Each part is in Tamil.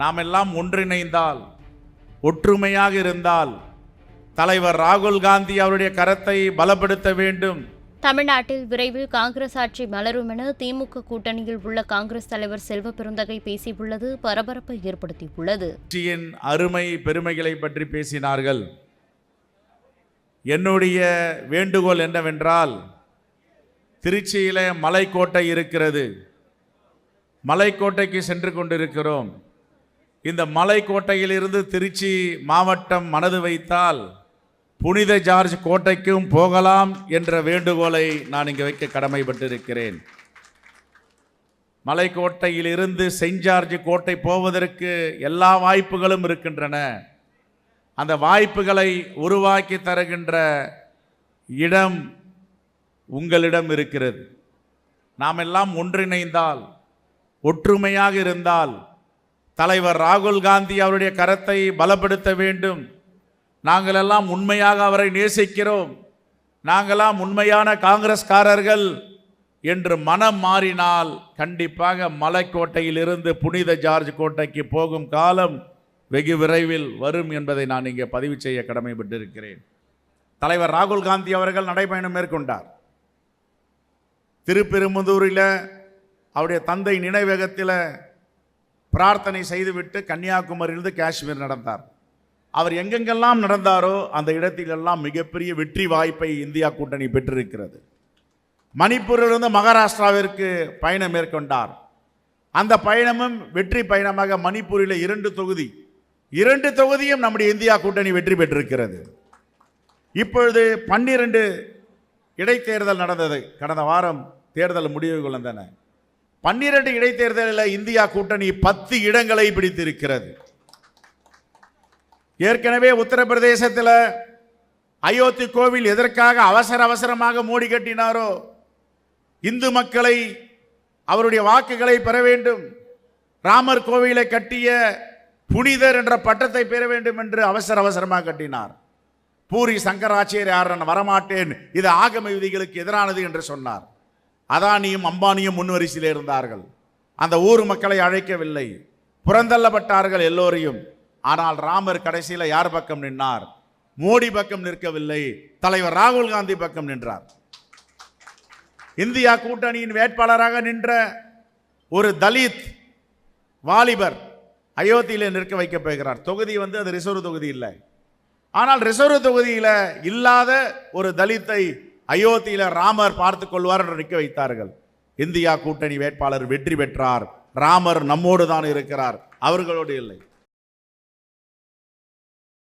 நாம் எல்லாம் ஒன்றிணைந்தால், ஒற்றுமையாக இருந்தால் தலைவர் ராகுல் காந்தி அவருடைய கரத்தை பலப்படுத்த வேண்டும். தமிழ்நாட்டில் விரைவில் காங்கிரஸ் ஆட்சி மலரும் என திமுக கூட்டணியில் உள்ள காங்கிரஸ் தலைவர் செல்வ பெருந்தகை பேசியுள்ளது பரபரப்பை ஏற்படுத்தியுள்ளது. கட்சியின் அருமை பெருமைகளை பற்றி பேசினார்கள். என்னுடைய வேண்டுகோள் என்னவென்றால், திருச்சியில மலைக்கோட்டை இருக்கிறது. மலைக்கோட்டைக்கு சென்று கொண்டிருக்கிறோம். இந்த மலைக்கோட்டையிலிருந்து திருச்சி மாவட்டம் மனது வைத்தால் புனித ஜார்ஜ் கோட்டைக்கும் போகலாம் என்ற வேண்டுகோளை நான் இங்கு வைக்க கடமைப்பட்டிருக்கிறேன். மலைக்கோட்டையிலிருந்து செயின்ட் ஜார்ஜ் கோட்டை போவதற்கு எல்லா வாய்ப்புகளும் இருக்கின்றன. அந்த வாய்ப்புகளை உருவாக்கி தருகின்ற இடம் உங்களிடம் இருக்கிறது. நாம் எல்லாம் ஒன்றிணைந்தால், ஒற்றுமையாக இருந்தால் தலைவர் ராகுல் காந்தி அவருடைய கரத்தை பலப்படுத்த வேண்டும். நாங்கள் எல்லாம் உண்மையாக அவரை நேசிக்கிறோம், நாங்களாம் உண்மையான காங்கிரஸ்காரர்கள் என்று மனம் மாறினால் கண்டிப்பாக மலைக்கோட்டையிலிருந்து புனித ஜார்ஜ் கோட்டைக்கு போகும் காலம் வெகு விரைவில் வரும் என்பதை நான் இங்கே பதிவு செய்ய கடமைப்பட்டிருக்கிறேன். தலைவர் ராகுல் காந்தி அவர்கள் நடைபயணம் மேற்கொண்டார். திருப்பெரும்புதூரில் அவருடைய தந்தை நினைவகத்தில் பிரார்த்தனை செய்துவிட்டு கன்னியாகுமரியிலிருந்து காஷ்மீர் நடந்தார். அவர் எங்கெங்கெல்லாம் நடந்தாரோ அந்த இடத்திலெல்லாம் மிகப்பெரிய வெற்றி வாய்ப்பை இந்தியா கூட்டணி பெற்றிருக்கிறது. மணிப்பூரிலிருந்து மகாராஷ்டிராவிற்கு பயணம் மேற்கொண்டார். அந்த பயணமும் வெற்றி பயணமாக மணிப்பூரில் 2 தொகுதியும் நம்முடைய இந்தியா கூட்டணி வெற்றி பெற்றிருக்கிறது. இப்பொழுது 12 இடைத்தேர்தல் நடந்தது. கடந்த வாரம் தேர்தல் முடிவுகள் வந்தன. 12 இடைத்தேர்தலில் இந்தியா கூட்டணி 10 இடங்களை பிடித்திருக்கிறது. ஏற்கனவே உத்தரப்பிரதேசத்தில் அயோத்தி கோவில் எதற்காக அவசரமாக மோடி கட்டினாரோ, இந்து மக்களை அவருடைய வாக்குகளை பெற வேண்டும், ராமர் கோவிலை கட்டிய புனிதர் என்ற பட்டத்தை பெற வேண்டும் என்று அவசரமாக கட்டினார். பூரி சங்கராச்சாரியார் நான் வரமாட்டேன், இது ஆகம விதிகளுக்கு எதிரானது என்று சொன்னார். அதானியும் அம்பானியும் முன்வரிசையில் இருந்தார்கள். அந்த ஊர் மக்களை அழைக்கவில்லை, புறந்தள்ளப்பட்டார்கள் எல்லோரையும். ஆனால் ராமர் கடைசியில் யார் பக்கம் நின்றார்? மோடி பக்கம் நிற்கவில்லை, தலைவர் ராகுல் காந்தி பக்கம் நின்றார். இந்தியா கூட்டணியின் வேட்பாளராக நின்ற ஒரு தலித் வாலிபர் அயோத்தியில் நிற்க வைக்கப்படுகிறார். தொகுதி அது ரிசர்வ் தொகுதி இல்லை. ஆனால் ரிசர்வ் தொகுதியில் இல்லாத ஒரு தலித்தை அயோத்தியில் ராமர் பார்த்துக் கொள்வார் என்று நிற்க வைத்தார்கள். இந்தியா கூட்டணி வேட்பாளர் வெற்றி பெற்றார். ராமர் நம்மோடு தான் இருக்கிறார், அவர்களோடு இல்லை.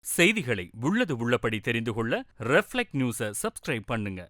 செய்திகளை உள்ளது உள்ளபடி தெரிந்து கொள்ள ரெஃப்ளெக்ட் நியூஸை சப்ஸ்கிரைப் பண்ணுங்க.